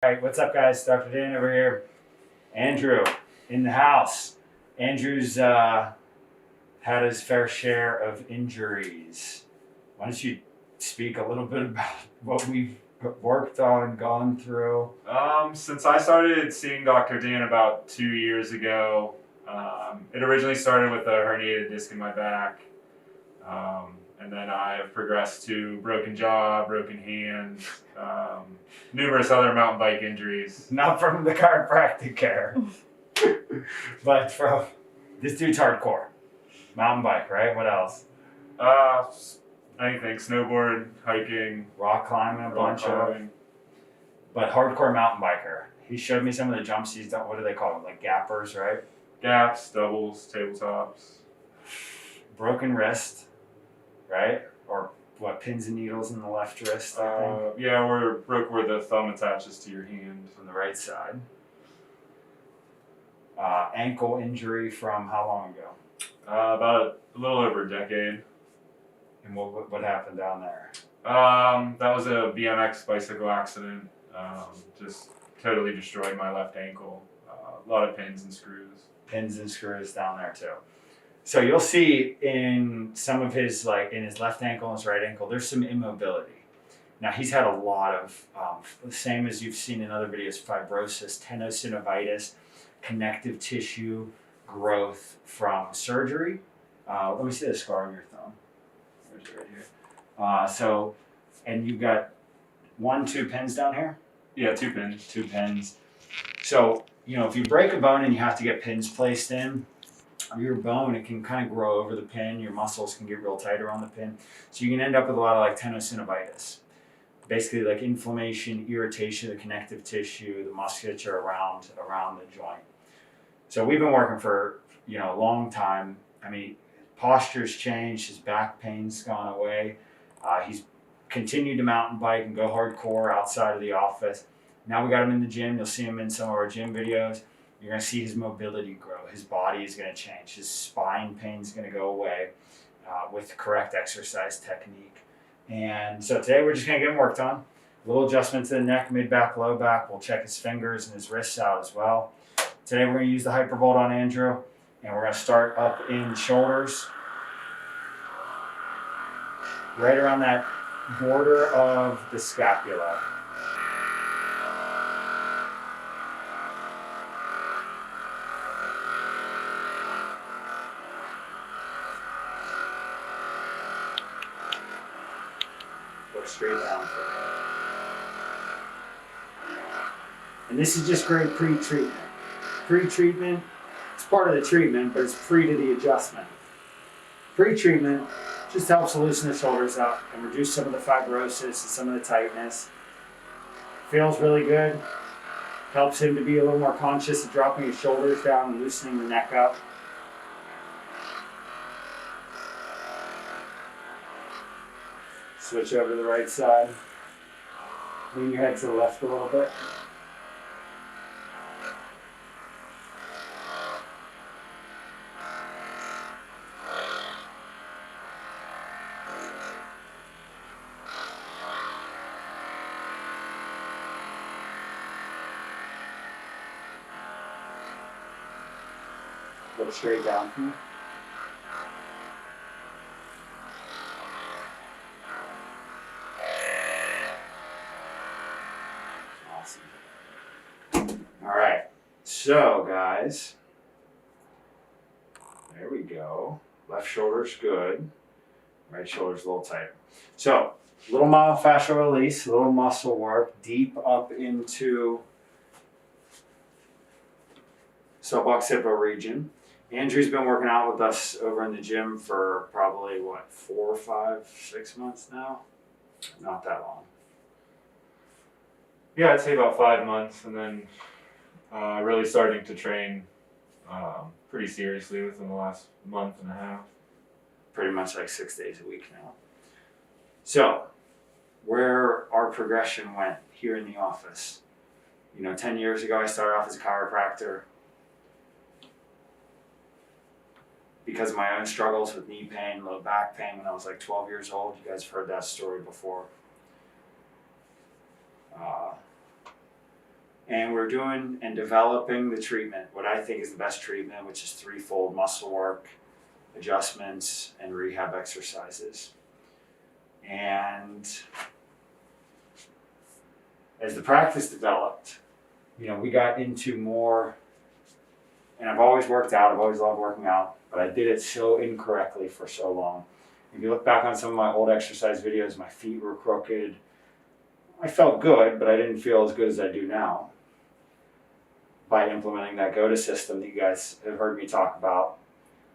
All right, what's up, guys? Dr. Dan over here. Andrew in the house. Andrew's had his fair share of injuries. Why don't you speak a little bit about what we've worked on, gone through? Since I started seeing Dr. Dan about 2 years ago, it originally started with a herniated disc in my back. And then I have progressed to broken jaw, broken hand, numerous other mountain bike injuries. Not from the chiropractic care, but from this dude's hardcore. Mountain bike, right? What else? Anything, snowboard, hiking, Rock climbing, a bunch of. But hardcore mountain biker. He showed me some of the jumps he's done. What do they call them? Like gappers, right? Gaps, doubles, tabletops. Broken wrist, right? Or what, pins and needles in the left wrist, I think? Yeah, broke where the thumb attaches to your hand. On the right side. Ankle injury from how long ago? About a little over a decade. And what happened down there? That was a BMX bicycle accident. Just totally destroyed my left ankle. A lot of pins and screws. Pins and screws down there too. So you'll see in some of his, like in his left ankle and his right ankle, there's some immobility. Now he's had a lot of, the same as you've seen in other videos, fibrosis, tenosynovitis, connective tissue growth from surgery. Let me see the scar on your thumb. There's it right here. And you've got 2 pins down here? Yeah, 2 pins. 2 pins. So, if you break a bone and you have to get pins placed in, your bone, it can kind of grow over the pin. Your muscles can get real tight around the pin. So you can end up with a lot of like tenosynovitis. Basically like inflammation, irritation of the connective tissue, the musculature around the joint. So we've been working for, a long time. I mean, posture's changed, his back pain's gone away. He's continued to mountain bike and go hardcore outside of the office. Now we got him in the gym. You'll see him in some of our gym videos. You're going to see his mobility grow. His body is going to change. His spine pain is going to go away with correct exercise technique. And so today we're just going to get him worked on. A little adjustment to the neck, mid-back, low back. We'll check his fingers and his wrists out as well. Today we're going to use the Hypervolt on Andrew. And we're going to start up in shoulders. Right around that border of the scapula. Look straight down for me. And this is just great pre-treatment. Pre-treatment, it's part of the treatment, but it's pre to the adjustment. Pre-treatment just helps loosen the shoulders up and reduce some of the fibrosis and some of the tightness. Feels really good. Helps him to be a little more conscious of dropping his shoulders down and loosening the neck up. Switch over to the right side. Lean your head to the left a little bit. Look straight down from you. Awesome. All right. So, guys, there we go. Left shoulder's good. Right shoulder's a little tighter. So, a little myofascial release, a little muscle work, deep up into suboccipital region. Andrew's been working out with us over in the gym for probably, 4, 5, 6 months now? Not that long. Yeah, I'd say about 5 months, and then really starting to train pretty seriously within the last month and a half. Pretty much like 6 days a week now. So, where our progression went here in the office. 10 years ago I started off as a chiropractor. Because of my own struggles with knee pain, low back pain when I was like 12 years old. You guys have heard that story before. And we're doing and developing the treatment, what I think is the best treatment, which is threefold: muscle work, adjustments, and rehab exercises. And as the practice developed, we got into more, and I've always worked out, I've always loved working out, but I did it so incorrectly for so long. If you look back on some of my old exercise videos, my feet were crooked. I felt good, but I didn't feel as good as I do now by implementing that GOTA system that you guys have heard me talk about.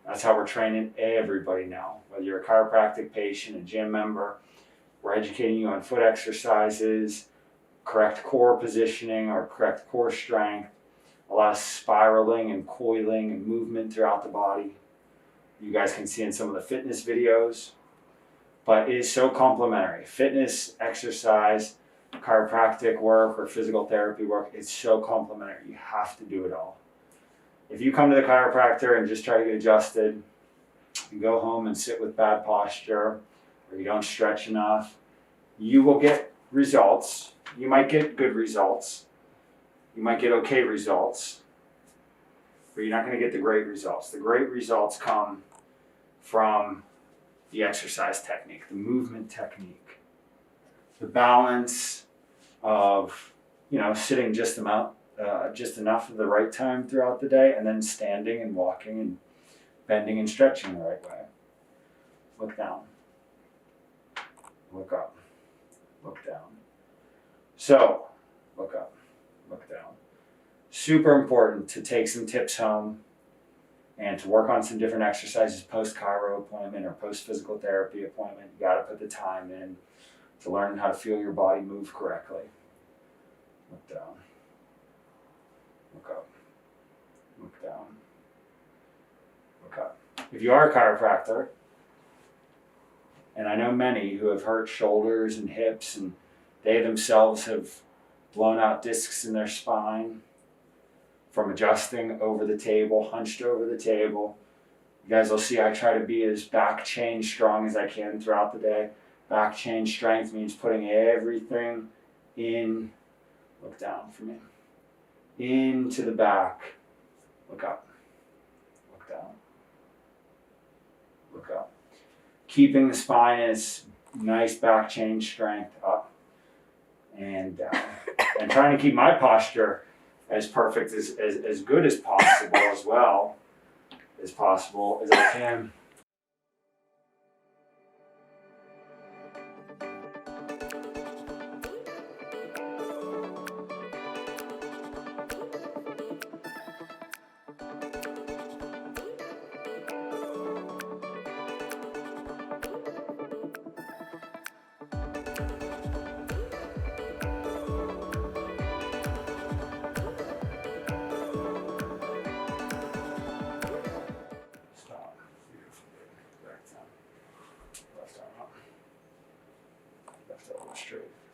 That's how we're training everybody now. Whether you're a chiropractic patient, a gym member, we're educating you on foot exercises, correct core positioning or correct core strength, a lot of spiraling and coiling and movement throughout the body. You guys can see in some of the fitness videos, but it is so complementary. Fitness, exercise, chiropractic work, or physical therapy work, it's so complementary. You have to do it all. If you come to the chiropractor and just try to get adjusted, you go home and sit with bad posture, or you don't stretch enough, you will get results. You might get good results. You might get okay results, but you're not going to get the great results. The great results come from the exercise technique, the movement technique, the balance of sitting just enough at the right time throughout the day, and then standing and walking and bending and stretching the right way. Look down. Look up. Look down. So, look up. Look down. Super important to take some tips home and to work on some different exercises post-chiro appointment or post-physical therapy appointment. You got to put the time in to learn how to feel your body move correctly. Look down. Look up. Look down. Look up. If you are a chiropractor, and I know many who have hurt shoulders and hips, and they themselves have blown out discs in their spine from adjusting over the table, hunched over the table. You guys will see I try to be as back chain strong as I can throughout the day. Back chain strength means putting everything in. Look down for me. Into the back. Look up. Look down. Look up. Keeping the spine in its nice back chain strength, up and down. And trying to keep my posture as perfect, as good as possible, as well as possible as I can.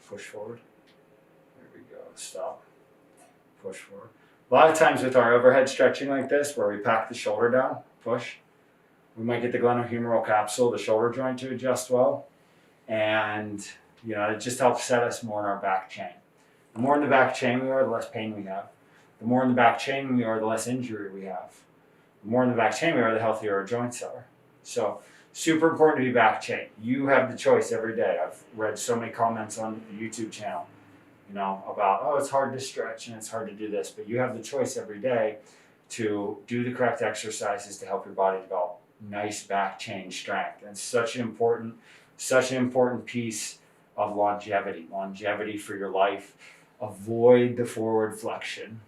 Push forward. There we go. Stop. Push forward. A lot of times with our overhead stretching like this, where we pack the shoulder down, push, we might get the glenohumeral capsule, the shoulder joint, to adjust well. And, it just helps set us more in our back chain. The more in the back chain we are, the less pain we have. The more in the back chain we are, the less injury we have. The more in the back chain we are, the healthier our joints are. So, super important to be back chain. You have the choice every day. I've read so many comments on the YouTube channel, about, it's hard to stretch and it's hard to do this, but you have the choice every day to do the correct exercises to help your body develop nice back chain strength. And such an important piece of longevity for your life. Avoid the forward flexion.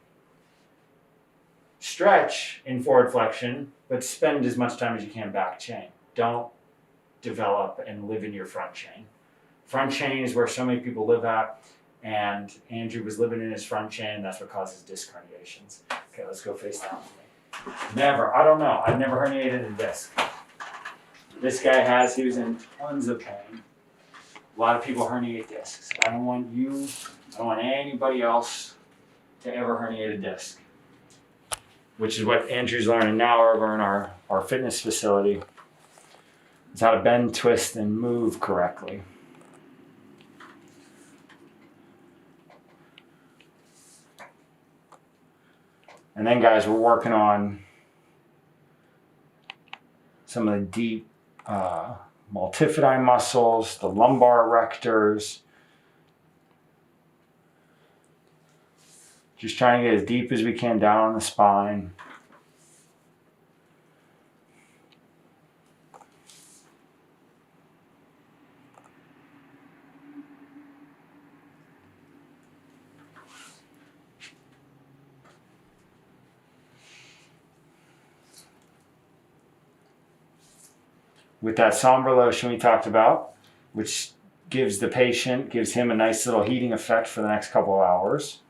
Stretch in forward flexion, but spend as much time as you can back chain. Don't develop and live in your front chain. Front chain is where so many people live at, and Andrew was living in his front chain, and that's what causes disc herniations. Okay, let's go face down for me. I don't know, I've never herniated a disc. This guy has, he was in tons of pain. A lot of people herniate discs. I don't want anybody else to ever herniate a disc, which is what Andrew's learning now over in our fitness facility. Is how to bend, twist, and move correctly. And then guys, we're working on some of the deep multifidi muscles, the lumbar erectors. Just trying to get as deep as we can down on the spine. With that somber lotion we talked about, which gives him a nice little heating effect for the next couple of hours.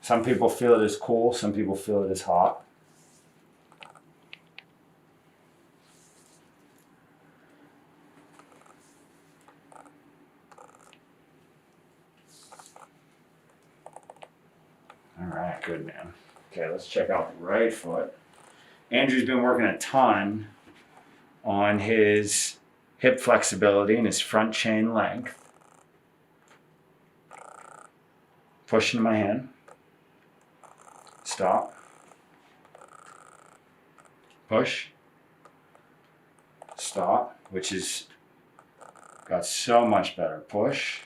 Some people feel it as cool, some people feel it as hot. All right, good man. Okay, let's check out the right foot. Andrew's been working a ton on his hip flexibility and his front chain length. Push into my hand. Stop. Push. Stop, which is got so much better. Push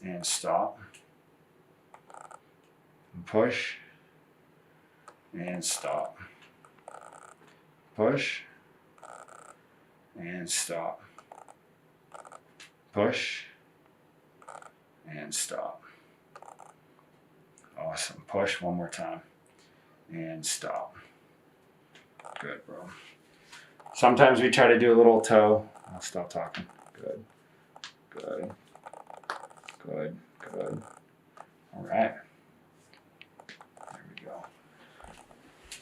and stop. Push and stop. Push and stop. Push and stop. Awesome. Push one more time and stop. Good, bro. Sometimes we try to do a little toe. I'll stop talking. Good. Good. Good. Good. All right. There we go.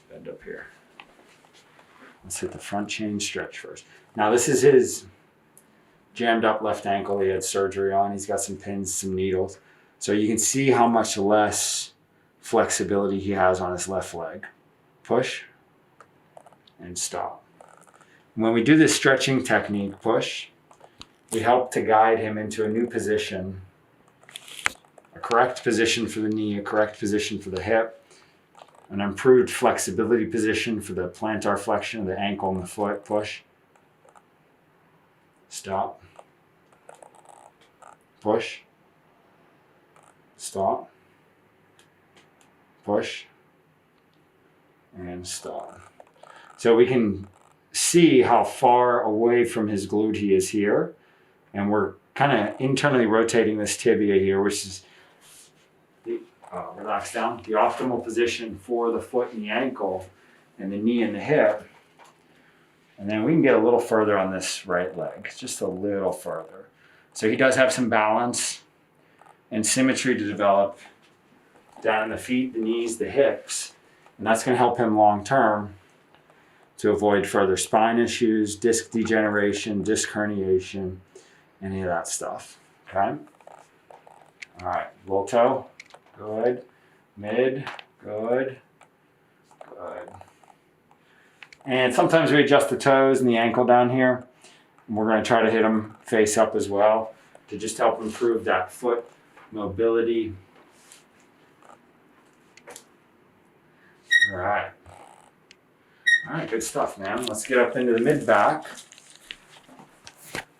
Bend up here. Let's hit the front chain stretch first. Now this is his jammed up left ankle he had surgery on. He's got some pins, some needles. So you can see how much less flexibility he has on his left leg. Push and stop. When we do this stretching technique, push, we help to guide him into a new position, a correct position for the knee, a correct position for the hip, an improved flexibility position for the plantar flexion of the ankle and the foot. Push, stop, push, stop, push, and stop. So we can see how far away from his glute he is here. And we're kind of internally rotating this tibia here, which is the, relax down, the optimal position for the foot and the ankle and the knee and the hip. And then we can get a little further on this right leg, just a little further. So he does have some balance and symmetry to develop down in the feet, the knees, the hips. And that's going to help him long term to avoid further spine issues, disc degeneration, disc herniation, any of that stuff. Okay? All right, little toe. Good. Mid. Good. Good. And sometimes we adjust the toes and the ankle down here. And we're going to try to hit them face up as well to just help improve that foot mobility. All right. All right, good stuff, man. Let's get up into the mid-back.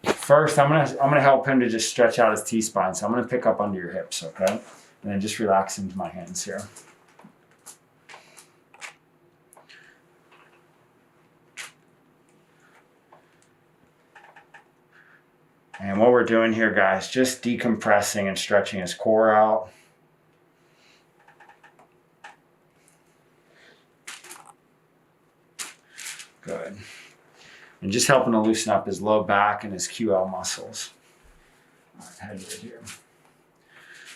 First, I'm gonna help him to just stretch out his T-spine. So I'm gonna pick up under your hips, okay? And then just relax into my hands here. And what we're doing here, guys, just decompressing and stretching his core out. Good. And just helping to loosen up his low back and his QL muscles. All right, head right here.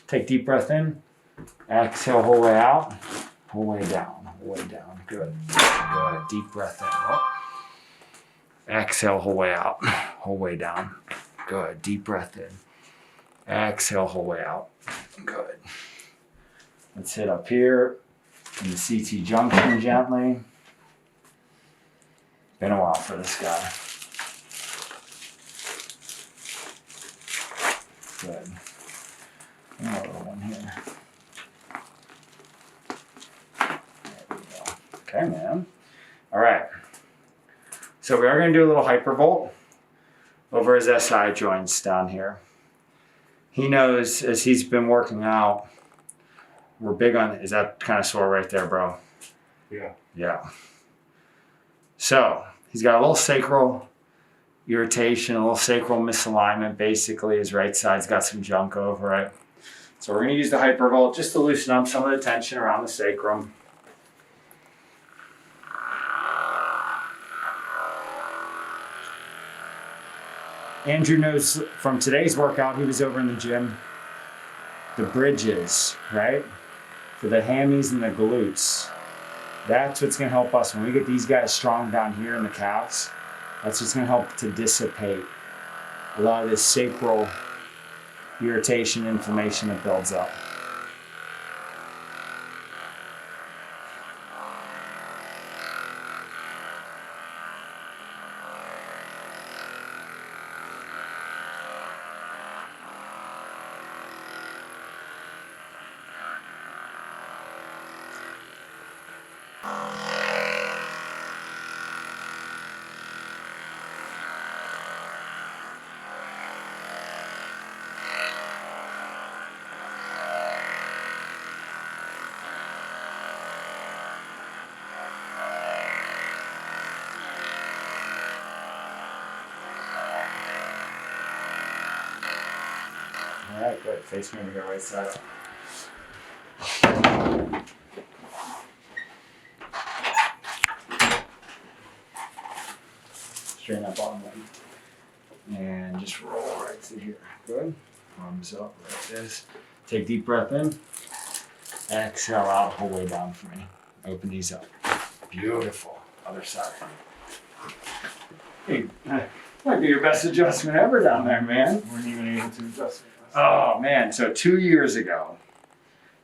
Take deep breath in. Exhale, whole way out. Whole way down. Whole way down. Good. Good. Deep breath in. Oh. Exhale, whole way out. Whole way down. Good. Deep breath in. Exhale, whole way out. Good. Let's hit up here in the CT junction gently. Been a while for this guy. Good. Another one here. Okay, man. All right. So we are going to do a little hypervolt over his SI joints down here. He knows as he's been working out, we're big on, is that kind of sore right there, bro? Yeah. Yeah. So he's got a little sacral irritation, a little sacral misalignment. Basically, his right side's got some junk over it. So we're going to use the hypervolt just to loosen up some of the tension around the sacrum. Andrew knows from today's workout, he was over in the gym, the bridges, right? For the hammies and the glutes. That's what's going to help us when we get these guys strong down here in the calves. That's what's going to help to dissipate a lot of this sacral irritation, inflammation that builds up. All right, good. Face me over here, right side up. Straighten that bottom leg. And just roll right through here. Good. Arms up like this. Take deep breath in. Exhale out the whole way down for me. Open these up. Beautiful. Other side. Hey, might be your best adjustment ever down there, man. Weren't even able to adjust it. Oh man, so 2 years ago,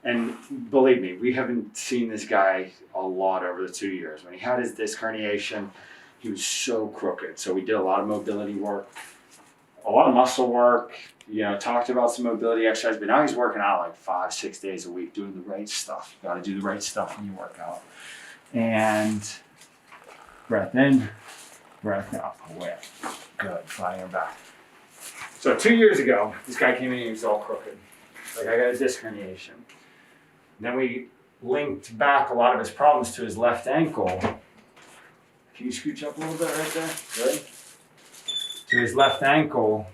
and believe me, we haven't seen this guy a lot over the 2 years. When he had his disc herniation, he was so crooked. So we did a lot of mobility work, a lot of muscle work, talked about some mobility exercise, but now he's working out like 5-6 days a week, doing the right stuff. You gotta do the right stuff when you work out. And breath in, breath out, away. Good, flying your back. So 2 years ago, this guy came in and he was all crooked. Like, I got a disc herniation. Then we linked back a lot of his problems to his left ankle. Can you scooch up a little bit right there? Good. To his left ankle,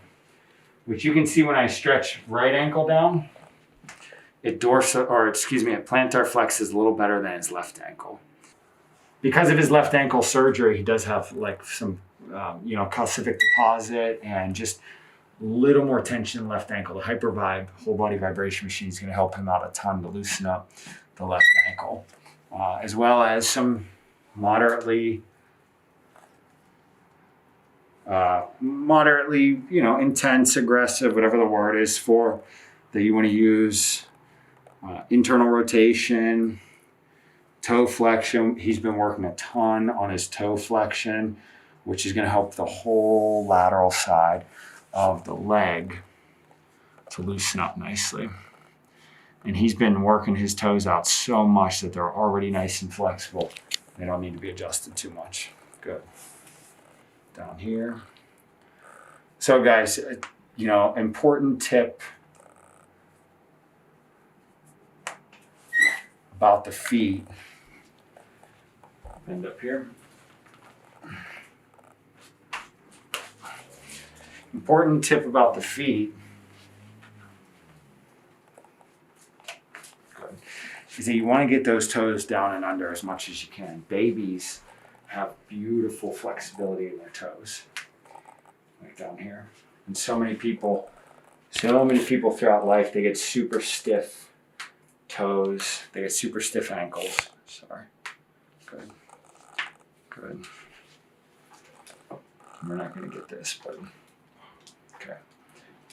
which you can see when I stretch right ankle down, it plantar flexes a little better than his left ankle. Because of his left ankle surgery, he does have like some, calcific deposit and just little more tension in the left ankle. The HyperVibe whole body vibration machine is going to help him out a ton to loosen up the left ankle, as well as some moderately, intense, aggressive, whatever the word is for that you want to use. Internal rotation, toe flexion. He's been working a ton on his toe flexion, which is going to help the whole lateral side of the leg to loosen up nicely. And he's been working his toes out so much that they're already nice and flexible. They don't need to be adjusted too much. Good. Down here. So guys, important tip about the feet. End up here. Important tip about the feet is that you want to get those toes down and under as much as you can. Babies have beautiful flexibility in their toes, like down here. And so many people throughout life, they get super stiff toes, they get super stiff ankles. Sorry. Good. Good. We're not going to get this, but okay.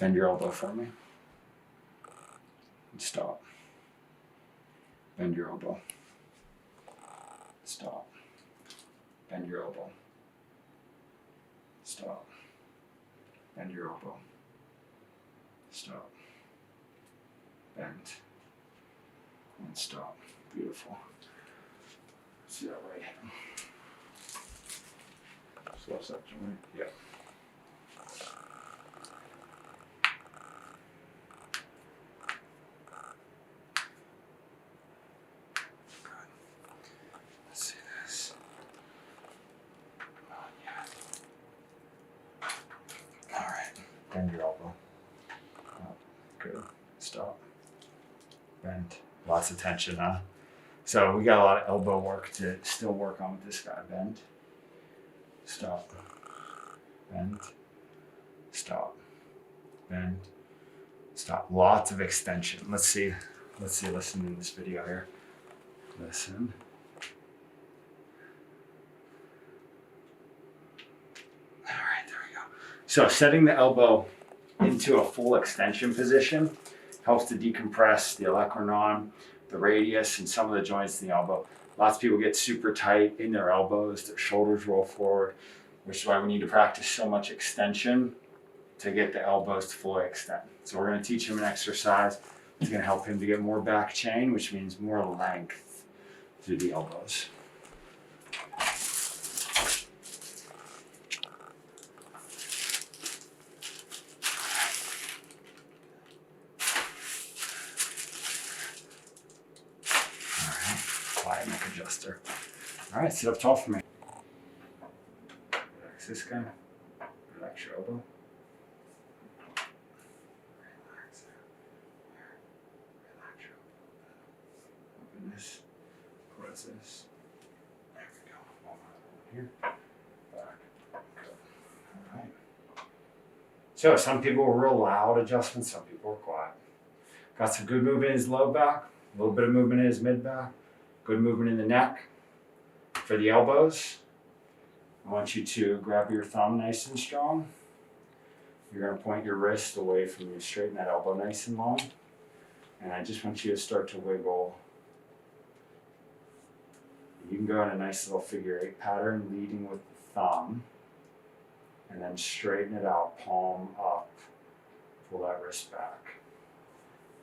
Bend your elbow for me. And stop. Bend your elbow. Stop. Bend your elbow. Stop. Bend your elbow. Stop. Bend. And stop. Beautiful. See that right hand. Left side joint. Yeah. Let's see this. Oh, yeah. All right. Bend your elbow. Oh, good. Stop. Bend. Lots of tension, huh? So we got a lot of elbow work to still work on with this guy. Bend. Stop. Bend. Stop. Bend. Stop. Lots of extension. Let's see. Listen in this video here. Listen. All right, there we go. So setting the elbow into a full extension position helps to decompress the olecranon, the radius, and some of the joints in the elbow. Lots of people get super tight in their elbows, their shoulders roll forward, which is why we need to practice so much extension to get the elbows to fully extend. So we're going to teach him an exercise that's going to help him to get more back chain, which means more length through the elbows. All right, quiet neck adjuster. All right, sit up tall for me. Relax this guy. Relax your elbow. Relax there. Relax your elbow. Open this. Close this. There we go. One more here. Back. Good. All right. So some people were real loud adjustments, some people were quiet. Got some good movement in his low back, a little bit of movement in his mid back, good movement in the neck. For the elbows, I want you to grab your thumb nice and strong. You're going to point your wrist away from you, straighten that elbow nice and long. And I just want you to start to wiggle. You can go in a nice little figure 8 pattern, leading with the thumb. And then straighten it out, palm up. Pull that wrist back.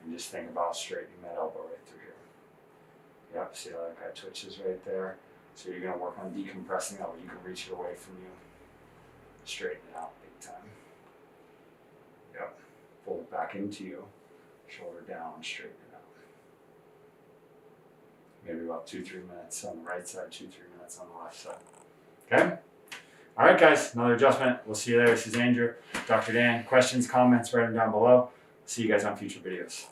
And just think about straightening that elbow right through here. Yep, see how that guy twitches right there? So you're going to work on decompressing that way you can reach it away from you. Straighten it out big time. Yep. Pull it back into you. Shoulder down, straighten it out. Maybe about 2-3 minutes on the right side, 2-3 minutes on the left side. Okay? All right, guys, another adjustment. We'll see you there. This is Andrew, Dr. Dan. Questions, comments, write them down below. See you guys on future videos.